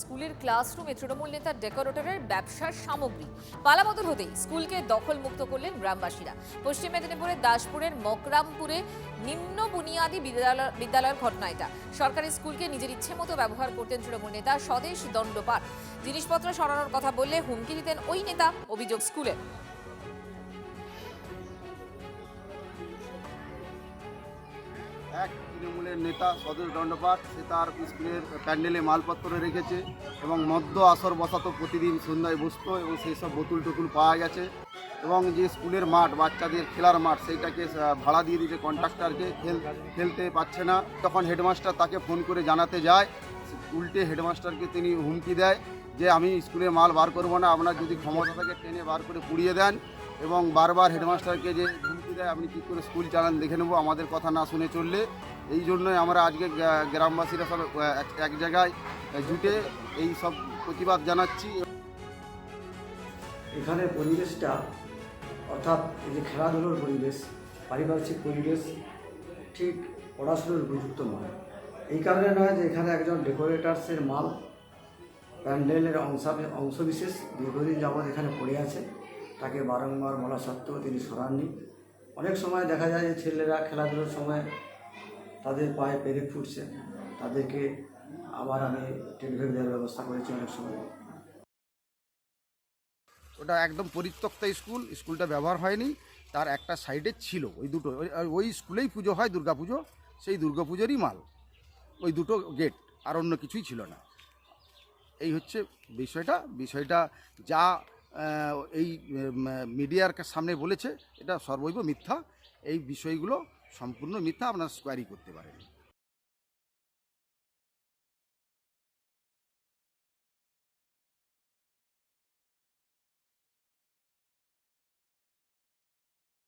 স্কুলের ক্লাসরুমে তৃণমূল নেতার ডেকোরেটরের ব্যবসার সামগ্রী পালাবদল হতেই স্কুলকে দখলমুক্ত করলেন গ্রামবাসীরা। পশ্চিম মেদিনীপুরের দাসপুরের মকরামপুরে নিম্ন বুনিয়াদী বিদ্যালয়ের ঘটনা এটা। সরকারি স্কুলকে নিজের ইচ্ছে মতো ব্যবহার করতেন তৃণমূল নেতা স্বদেশ দণ্ডপাঠ। জিনিসপত্র সরানোর কথা বললে হুমকি দিতেন ওই নেতা, অভিযোগ স্কুলে। এক তৃণমূলের নেতা স্বদেশ দণ্ডপাঠ, সে তার স্কুলের প্যান্ডেলে মালপত্র রেখেছে এবং মদ্য আসর বসাতো, প্রতিদিন সন্ধ্যায় বসতো এবং সেই সব বোতল টোতুল পাওয়া গেছে। এবং যে স্কুলের মাঠ, বাচ্চাদের খেলার মাঠ, সেইটাকে ভাড়া দিয়ে দিয়েছে কন্ট্রাক্টরকে, খেলতে পারছে না। তখন হেডমাস্টার তাকে ফোন করে জানাতে যায়, উল্টে হেডমাস্টারকে তিনি হুমকি দেয় যে আমি স্কুলে মাল বার করবো না, আপনার যদি ক্ষমতা থাকে টেনে বার করে পুড়িয়ে দেন। এবং বারবার হেডমাস্টারকে যে হুমকি দেয়, আপনি কী করে স্কুল চালান দেখে নেবো আমাদের কথা না শুনে চললে। এই জন্যই আমরা আজকে গ্রামবাসীরা সব এক জায়গায় জুটে এই সব প্রতিবাদ জানাচ্ছি। এখানে পরিবেশটা, অর্থাৎ এই যে খেলাধুলোর পরিবেশ, পারিপার্শ্বিক পরিবেশ ঠিক পড়াশুনোর উপযুক্ত নয়। এই কারণে নয় যে এখানে একজন ডেকোরেটার্সের মাল, প্যান্ডেলের অংশবিশেষ দীর্ঘদিন যাবৎ এখানে পড়ে আছে। তাকে বারংবার বলা সত্ত্বেও তিনি সরাননি। অনেক সময় দেখা যায় যে ছেলেরা খেলাধুলোর সময় তাদের পায়ে পেরেক ফুটছে, তাদেরকে আবার আমি টেলিফোন দেওয়ার ব্যবস্থা করেছি অনেক সময়। ওটা একদম পরিত্যক্ত স্কুলটা ব্যবহার হয়নি। তার একটা সাইডে ছিল ওই দুটো, ওই স্কুলেই পুজো হয়, দুর্গাপুজো, সেই দুর্গাপুজোরই মাল, ওই দুটো গেট, আর অন্য কিছুই ছিল না। এই হচ্ছে বিষয়টা যা এই মিডিয়ার সামনে বলেছে, এটা সর্বৈব মিথ্যা। এই বিষয়গুলো সম্পূর্ণ মিথ্যা, আপনারা স্কোয়ারি করতে পারেন।